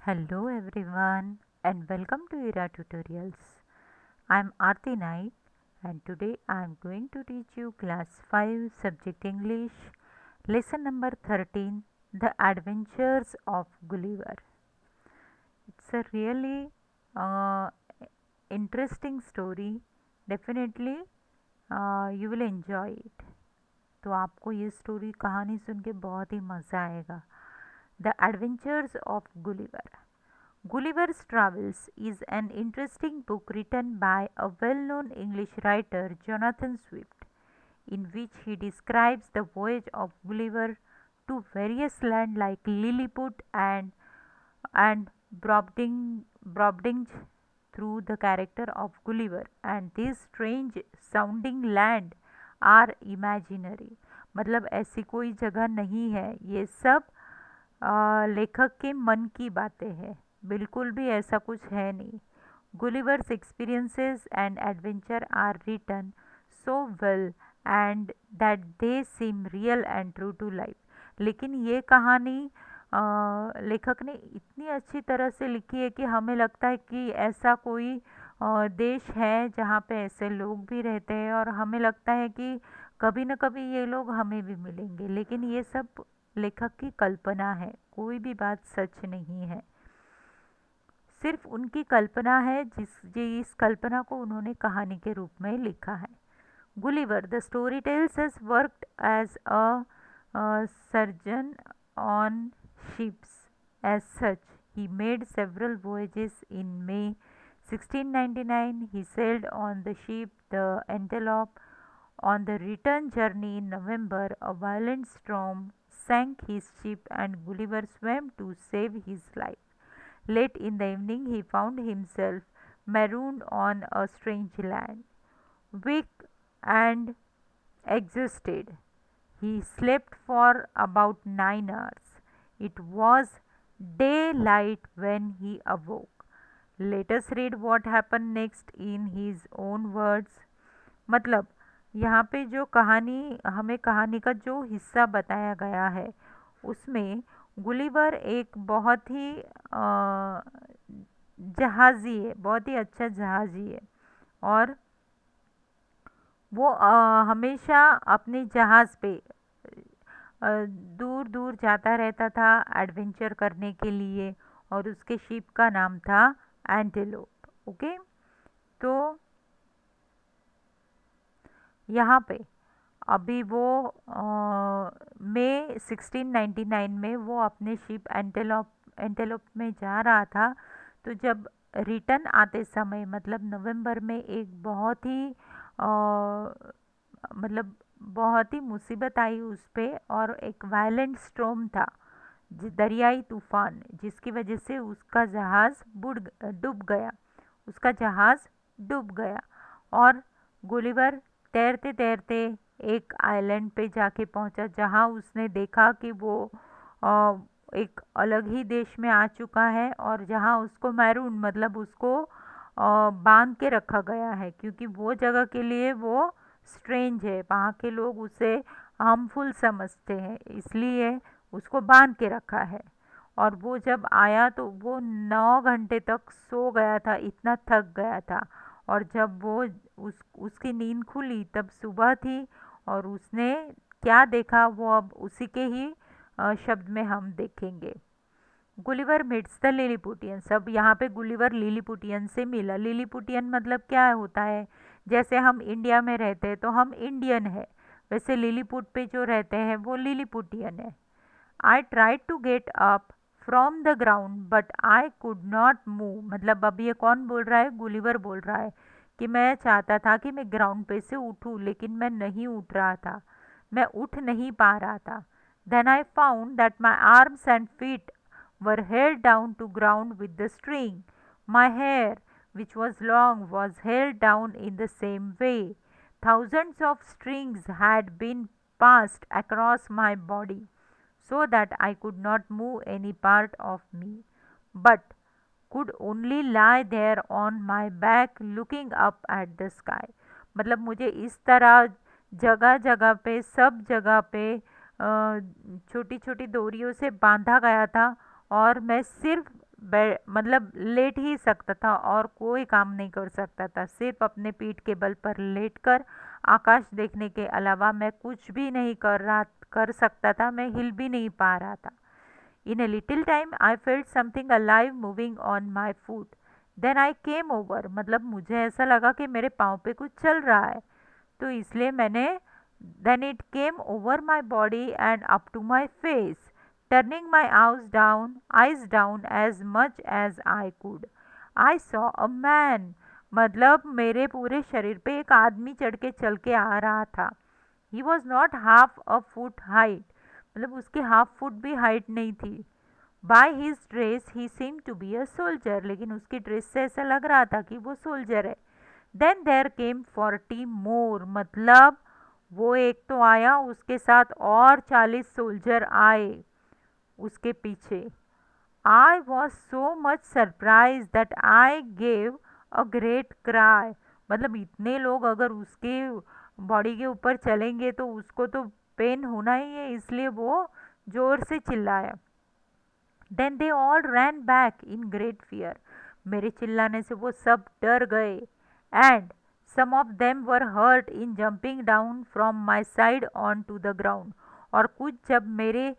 Hello everyone and welcome to Era Tutorials. I am Aarti Naik and today I am going to teach you class 5 subject English lesson number 13, The Adventures of Gulliver. It's a really uh, interesting story. Definitely you will enjoy it. तो आपको ये story कहानी सुन के बहुत ही मज़ा आएगा. The Adventures of Gulliver. Gulliver's Travels is an interesting book written by a well known English writer, Jonathan Swift, in which he describes the voyage of Gulliver to various lands like Lilliput and Brobdingnage through the character of Gulliver, and these strange sounding land are imaginary. मतलब ऐसी कोई जगह नहीं है, ये सब लेखक के मन की बातें हैं, बिल्कुल भी ऐसा कुछ है नहीं. Gulliver's experiences and adventure are written so well and that they seem real and true to life. लेकिन ये कहानी लेखक ने इतनी अच्छी तरह से लिखी है कि हमें लगता है कि ऐसा कोई देश है जहाँ पे ऐसे लोग भी रहते हैं और हमें लगता है कि कभी न कभी ये लोग हमें भी मिलेंगे. लेकिन ये सब लेखक की कल्पना है, कोई भी बात सच नहीं है, सिर्फ उनकी कल्पना है जिस कल्पना को उन्होंने कहानी के रूप में लिखा है. Gulliver the story tells has worked as a surgeon on ships. As such, he made several voyages. In May 1699, he sailed on the ship the Antelope. On the return journey in November, a violent storm sank his ship and Gulliver swam to save his life. Late in the evening, he found himself marooned on a strange land. Weak and exhausted, he slept for about 9 hours. It was daylight when he awoke. Let us read what happened next in his own words. मतलब यहाँ पे जो कहानी हमें कहानी का जो हिस्सा बताया गया है उसमें गुलिवर एक बहुत ही जहाज़ी है, बहुत ही अच्छा जहाज़ी है और वो हमेशा अपने जहाज़ पे दूर दूर जाता रहता था एडवेंचर करने के लिए और उसके शिप का नाम था एंटेलोप. ओके, तो यहाँ पे अभी वो मई 1699 में वो अपने शिप एंटेलोप में जा रहा था. तो जब रिटर्न आते समय मतलब नवंबर में एक बहुत ही मतलब बहुत ही मुसीबत आई उस पे और एक वायलेंट स्टॉर्म था, दरियाई तूफान, जिसकी वजह से उसका जहाज़ डूब गया. उसका जहाज़ डूब गया और गुलिवर तैरते तैरते एक आइलैंड पे जाके पहुंचा जहां उसने देखा कि वो एक अलग ही देश में आ चुका है और जहां उसको मैरून मतलब उसको बांध के रखा गया है क्योंकि वो जगह के लिए वो स्ट्रेंज है, वहाँ के लोग उसे हार्मफुल समझते हैं, इसलिए उसको बांध के रखा है. और वो जब आया तो वो 9 घंटे तक सो गया था, इतना थक गया था. और जब वो उसकी नींद खुली तब सुबह थी और उसने क्या देखा वो अब उसी के ही शब्द में हम देखेंगे. Gulliver meets the Lilliputian. अब यहाँ पे गुलिवर लिलीपुटियन से मिला. लिलीपुटियन मतलब क्या होता है, जैसे हम इंडिया में रहते हैं तो हम इंडियन है, वैसे लिलीपुट पे जो रहते हैं वो लिलीपुटियन है. I tried to get up from the ground but I could not move. मतलब अब ये कौन बोल रहा है, गुलिवर बोल रहा है कि मैं चाहता था कि मैं ग्राउंड पे से उठूं लेकिन मैं नहीं उठ रहा था, मैं उठ नहीं पा रहा था. Then I found that my arms and feet were held down to ground with the string. My hair, which was long, was held down in the same way. Thousands of strings had been passed across my body so that I could not move any part of me, but could only lie there on my back looking up at the sky. मतलब मुझे इस तरह जगह जगह पे सब जगह पे छोटी छोटी डोरियों से बांधा गया था और मैं सिर्फ मतलब लेट ही सकता था और कोई काम नहीं कर सकता था। सिर्फ अपने पीठ के बल पर लेटकर आकाश देखने के अलावा मैं कुछ भी नहीं कर सकता था। मैं हिल भी नहीं पा रहा था। इन a little time I felt something alive moving on my foot. Then I came over, मतलब मुझे ऐसा लगा कि मेरे पाँव पे कुछ चल रहा है, तो इसलिए मैंने then it came over my body and up to my face, turning my eyes down as much as I could. I saw a man, मतलब मेरे पूरे शरीर पे एक आदमी चढ़ के चल के आ रहा था। He was not half a foot height, मतलब उसकी हाफ फुट भी हाइट नहीं थी। By his dress he seem to be a soldier, लेकिन उसकी ड्रेस से ऐसा लग रहा था कि वो सोल्जर है। देन देयर केम 40 मोर, मतलब वो एक तो आया, उसके साथ और 40 सोल्जर आए उसके पीछे। I was so much surprise that I gave a great cry, मतलब इतने लोग अगर उसके बॉडी के ऊपर चलेंगे तो उसको तो पेन होना ही है, इसलिए वो जोर से चिल्लाया। Then they all ran back in great fear, मेरे चिल्लाने से वो सब डर गए। And some of them were hurt in jumping down from my side on to the ground, और कुछ जब मेरे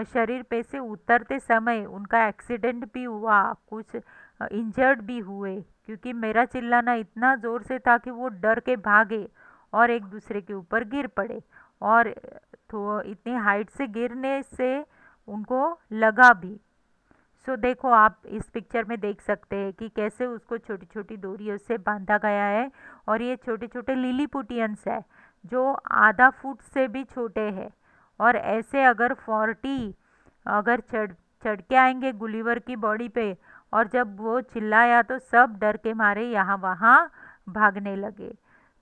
शरीर पे से उतरते समय उनका एक्सीडेंट भी हुआ, कुछ इंजर्ड भी हुए, क्योंकि मेरा चिल्लाना इतना ज़ोर से था कि वो डर के भागे और एक दूसरे के ऊपर गिर पड़े, और तो इतनी हाइट से गिरने से उनको लगा भी। सो देखो, आप इस पिक्चर में देख सकते हैं कि कैसे उसको छोटी छोटी डोरियों से बांधा गया है, और ये छोटे छोटे लिलीपुटियंस है जो आधा फुट से भी छोटे हैं, और ऐसे अगर 40 अगर चढ़ चढ़ के आएंगे गुलिवर की बॉडी पे, और जब वो चिल्लाया तो सब डर के मारे यहाँ वहाँ भागने लगे।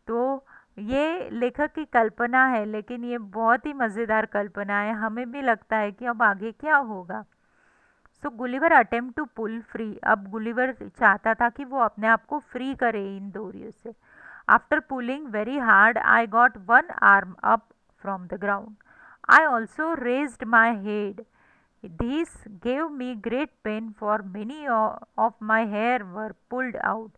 तो ये लेखक की कल्पना है, लेकिन ये बहुत ही मज़ेदार कल्पना है, हमें भी लगता है कि अब आगे क्या होगा। So Gulliver attempt to pull free, अब गुलिवर चाहता था कि वो अपने आप को फ्री करे इन डोरियों से। After pulling very hard I got one arm up from the ground. I also raised my head, this gave me great pain for many of my hair were pulled out,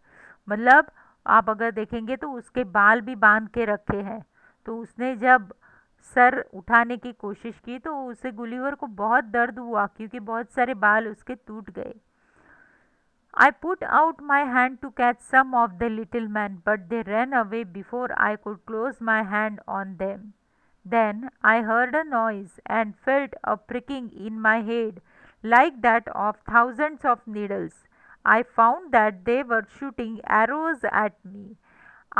मतलब आप अगर देखेंगे तो उसके बाल भी बांध के रखे हैं, तो उसने जब सर उठाने की कोशिश की तो उसे गुलिवर को बहुत दर्द हुआ, क्योंकि बहुत सारे बाल उसके टूट गए। I put out my hand to catch some of the little men, but they ran away before I could close my hand on them. Then I heard a noise and felt a pricking in my head like that of thousands of needles. I found that they were shooting arrows at me.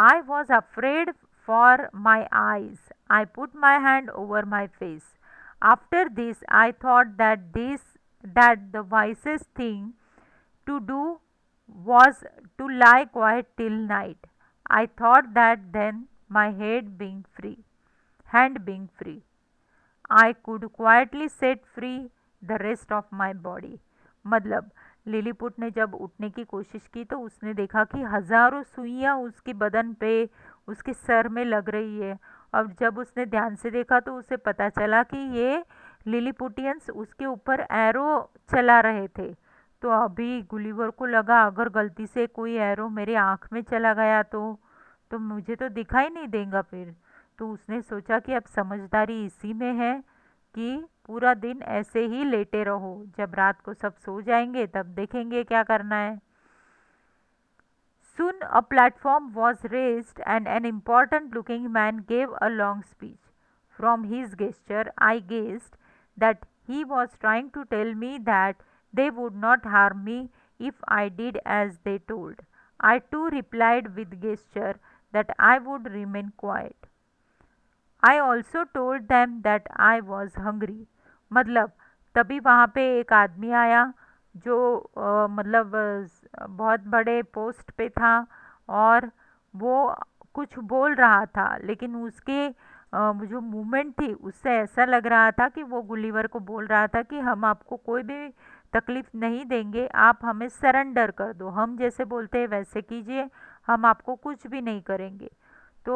I was afraid for my eyes. I put my hand over my face. After this I thought that the wisest thing to do was to lie quiet till night. I thought that then, my hand being free, I could quietly set free the rest of my body. मतलब Lilliput ने जब उठने की कोशिश की तो उसने देखा कि हजारों सुइयां उसके बदन पे, उसके सर में लग रही है, और जब उसने ध्यान से देखा तो उसे पता चला कि ये लिलीपुटियंस उसके ऊपर एरो चला रहे थे। तो अभी गुलिवर को लगा अगर गलती से कोई एरो मेरे आँख में चला गया तो मुझे तो दिखाई नहीं देगा फिर। तो उसने सोचा कि अब समझदारी इसी में है कि पूरा दिन ऐसे ही लेटे रहो, जब रात को सब सो जाएंगे तब देखेंगे क्या करना है। Soon a platform was raised and an important looking man gave a long speech. From his gesture, I guessed that he was trying to tell me that they would not harm me if I did as they told. I too replied with gesture that I would remain quiet. I also told them that I was hungry, मतलब तभी वहाँ पे एक आदमी आया जो मतलब बहुत बड़े पोस्ट पे था, और वो कुछ बोल रहा था, लेकिन उसके जो मूवमेंट थी उससे ऐसा लग रहा था कि वो गुलिवर को बोल रहा था कि हम आपको कोई भी तकलीफ नहीं देंगे, आप हमें सरेंडर कर दो, हम जैसे बोलते हैं वैसे कीजिए, हम आपको कुछ भी नहीं करेंगे। तो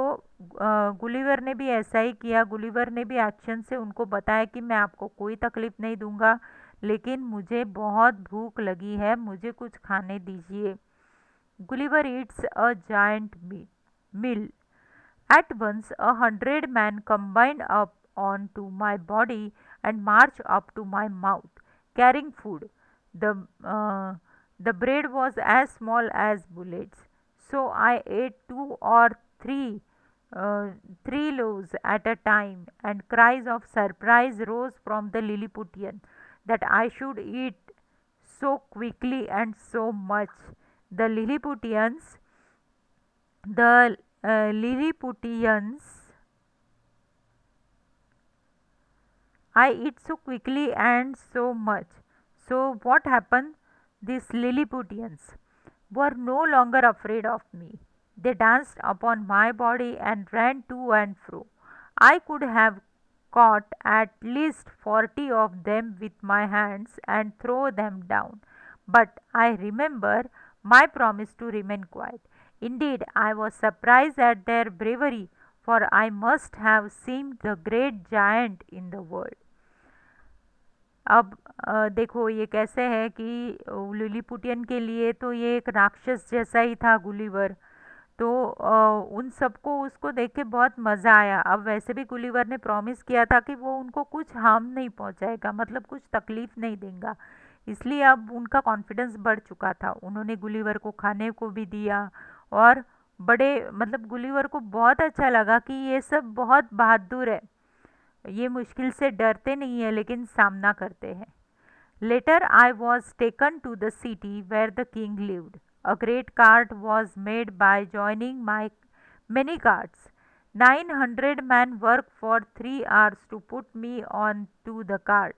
गुलिवर ने भी ऐसा ही किया। गुलिवर ने भी एक्शन से उनको बताया कि मैं आपको कोई तकलीफ नहीं दूंगा, लेकिन मुझे बहुत भूख लगी है, मुझे कुछ खाने दीजिए। Gulliver eats a giant meal. At once 100 men combined up onto my body and marched up to my mouth, carrying food. The, uh, the bread was as small as bullets, so I ate two or uh, three loaves at a time, and cries of surprise rose from the Lilliputian that I should eat so quickly and so much. The Lilliputians the Lilliputians I eat so quickly and so much. So, what happened? These Lilliputians were no longer afraid of me. They danced upon my body and ran to and fro. I could have caught at least 40 of them with my hands and throw them down. But I remember my promise to remain quiet. Indeed, I was surprised at their bravery, for I must have seemed the great giant in the world. अब देखो ये कैसे है कि लिलीपुटियन के लिए तो ये एक राक्षस जैसा ही था गुलिवर। तो उन सबको उसको देख के बहुत मज़ा आया। अब वैसे भी गुलिवर ने प्रॉमिस किया था कि वो उनको कुछ हार्म नहीं पहुंचाएगा, मतलब कुछ तकलीफ नहीं देगा। इसलिए अब उनका कॉन्फिडेंस बढ़ चुका था। उन्होंने गुलिवर को खाने को भी दिया और बड़े मतलब गुलिवर को बहुत अच्छा लगा कि ये सब बहुत बहादुर है, ये मुश्किल से डरते नहीं है लेकिन सामना करते हैं। Later I was taken to the city where the king lived. A great cart was made by joining my many carts. 900 men worked for 3 hours to put me on to the cart,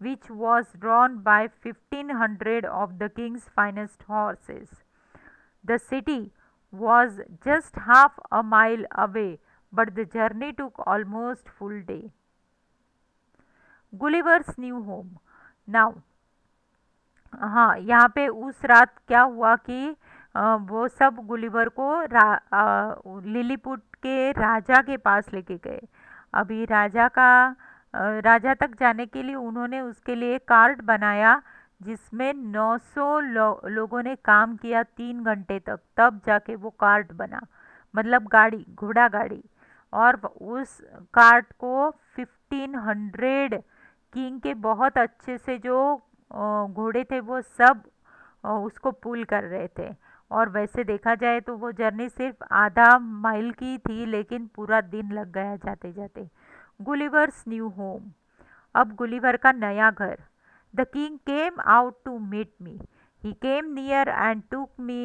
which was drawn by 1500 of the king's finest horses. The city was just half a mile away, but the journey took almost full day. Gulliver's new home. Now हाँ, यहाँ पे उस रात क्या हुआ कि वो सब गुलिवर को लिलीपुट के राजा के पास लेके गए। अभी राजा तक जाने के लिए उन्होंने उसके लिए कार्ड बनाया जिसमें 900 लोगों ने काम किया 3 घंटे तक, तब जाके वो कार्ड बना, मतलब गाड़ी, घोड़ा गाड़ी। और उस कार्ड को 1500 किंग के बहुत अच्छे से जो घोड़े थे वो सब उसको पुल कर रहे थे। और वैसे देखा जाए तो वो जर्नी सिर्फ आधा माइल की थी लेकिन पूरा दिन लग गया जाते जाते। Gulliver's new home. अब गुलिवर का नया घर। The king came out to meet me. He came near and took me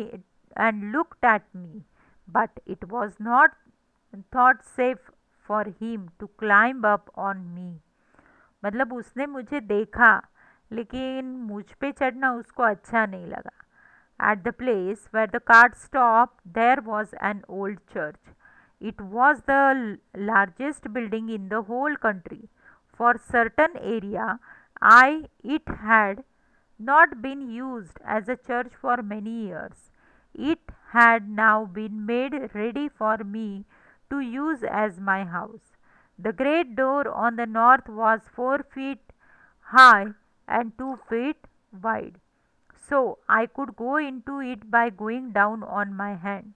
and looked at me, but it was not thought safe for him to climb up on me. मतलब उसने मुझे देखा लेकिन मुझ पे चढ़ना उसको अच्छा नहीं लगा। At the place where the cart stop there was an old church. It was the largest building in the whole country. For certain area I it had not been used as a church for many years. It had now been made ready for me to use as my house. The great door on the north was 4 feet high and 2 feet wide, so I could go into it by going down on my hand.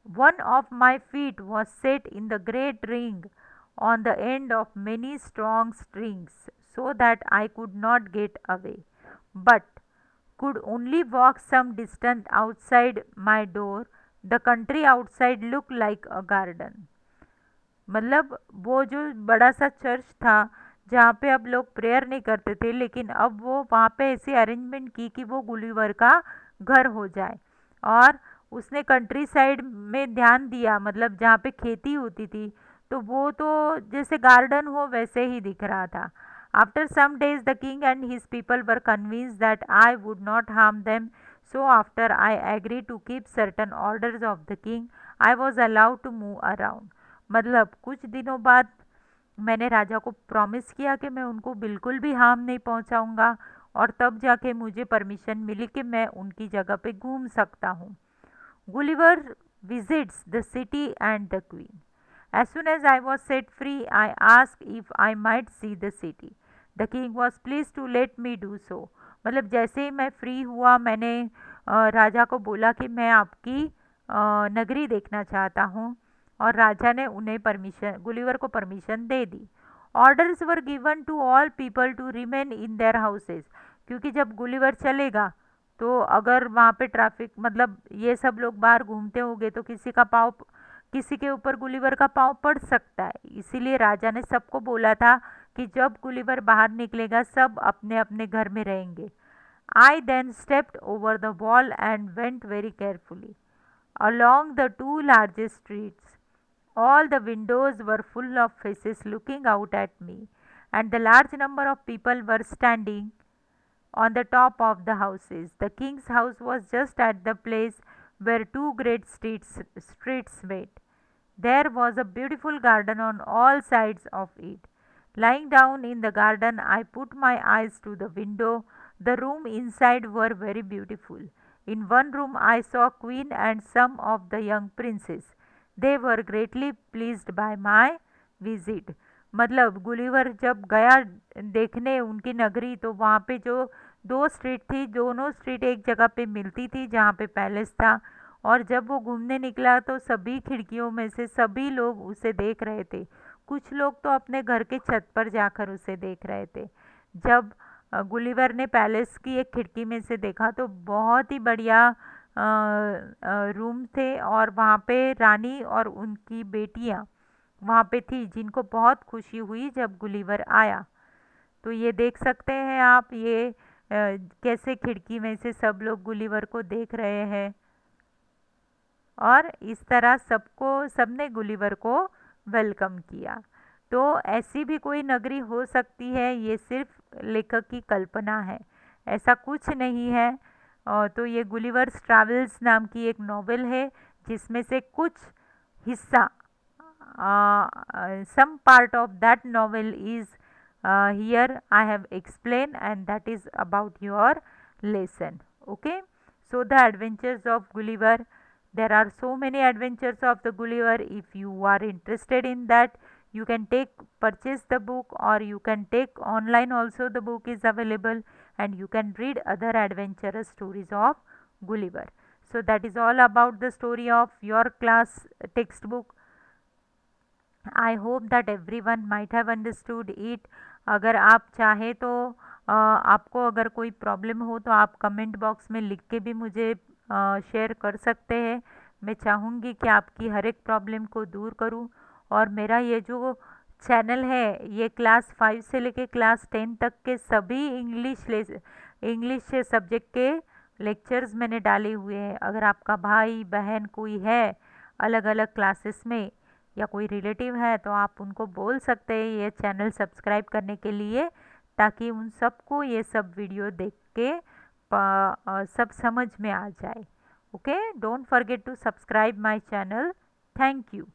One of my feet was set in the great ring on the end of many strong strings, so that I could not get away, but could only walk some distance outside my door. The country outside looked like a garden. मतलब वो जो बड़ा सा church था जहाँ पे अब लोग प्रेयर नहीं करते थे, लेकिन अब वो वहाँ पे ऐसी अरेंजमेंट की कि वो गुलिवर का घर हो जाए। और उसने कंट्री साइड में ध्यान दिया, मतलब जहाँ पे खेती होती थी तो वो तो जैसे गार्डन हो वैसे ही दिख रहा था। After some days the king and his people were convinced that I would not harm them, so after I agree to keep certain orders of the king I was allowed to move around. मतलब कुछ दिनों बाद मैंने राजा को promise किया कि मैं उनको बिल्कुल भी हार्म नहीं पहुंचाऊंगा, और तब जाके मुझे परमिशन मिली कि मैं उनकी जगह पे घूम सकता हूँ। Gulliver visits the city and the queen. As soon as I was set free, I asked if I might see the city. The king was please to let me do so. मतलब जैसे ही मैं free हुआ मैंने राजा को बोला कि मैं आपकी नगरी देखना चाहता हूँ, और राजा ने उन्हें परमिशन, गुलिवर को परमिशन दे दी। Orders were given to all people to remain in their houses, क्योंकि जब गुलिवर चलेगा तो अगर वहाँ पे ट्रैफिक, मतलब ये सब लोग बाहर घूमते होंगे तो किसी के ऊपर गुलिवर का पाँव पड़ सकता है। इसीलिए राजा ने सबको बोला था कि जब गुलिवर बाहर निकलेगा सब अपने अपने घर में रहेंगे। I then stepped over the wall and went very carefully along the two largest streets. All the windows were full of faces looking out at me, and the large number of people were standing on the top of the houses. The king's house was just at the place where two great streets met. There was a beautiful garden on all sides of it. Lying down in the garden, I put my eyes to the window. The rooms inside were very beautiful. In one room, I saw Queen and some of the young princes. They were greatly pleased by my visit. मतलब Gulliver जब गया देखने उनकी नगरी, तो वहाँ पे जो दो स्ट्रीट थी, दोनों स्ट्रीट एक जगह पे मिलती थी जहाँ पे पैलेस था, और जब वो घूमने निकला तो सभी खिड़कियों में से सभी लोग उसे देख रहे थे। कुछ लोग तो अपने घर के छत पर जाकर उसे देख रहे थे। जब गुलिवर ने पैलेस की एक खिड़की में से देखा तो बहुत ही बढ़िया रूम थे, और वहाँ पे रानी और उनकी बेटियाँ वहाँ पे थी, जिनको बहुत खुशी हुई जब गुलिवर आया। तो ये देख सकते हैं आप, ये कैसे खिड़की में से सब लोग गुलिवर को देख रहे हैं, और इस तरह सबने गुलिवर को वेलकम किया। तो ऐसी भी कोई नगरी हो सकती है, ये सिर्फ लेखक की कल्पना है, ऐसा कुछ नहीं है। तो ये गुलिवर्स ट्रैवल्स नाम की एक नॉवेल है, जिसमें से कुछ हिस्सा, some part of that novel is here I have explained, and that is about your lesson. Okay, so the adventures of Gulliver, there are so many adventures of the Gulliver. If you are interested in that, you can purchase the book, or you can take online also, the book is available, and you can read other adventurous stories of Gulliver. So that is all about the story of your class textbook. I hope that every one might have understood it. अगर आप चाहें तो आपको अगर कोई problem हो तो आप कमेंट बॉक्स में लिख के भी मुझे शेयर कर सकते हैं। मैं चाहूँगी कि आपकी हर एक प्रॉब्लम को दूर करूँ, और मेरा ये जो चैनल है ये क्लास 5 से लेके क्लास 10 तक के सभी इंग्लिश सब्जेक्ट के लेक्चर्स मैंने डाले हुए हैं। अगर आपका भाई बहन कोई है अलग अलग क्लासेस में, या कोई रिलेटिव है, तो आप उनको बोल सकते हैं ये चैनल सब्सक्राइब करने के लिए, ताकि उन सबको ये सब वीडियो देख के सब समझ में आ जाए। Okay, don't forget to subscribe my channel. Thank you.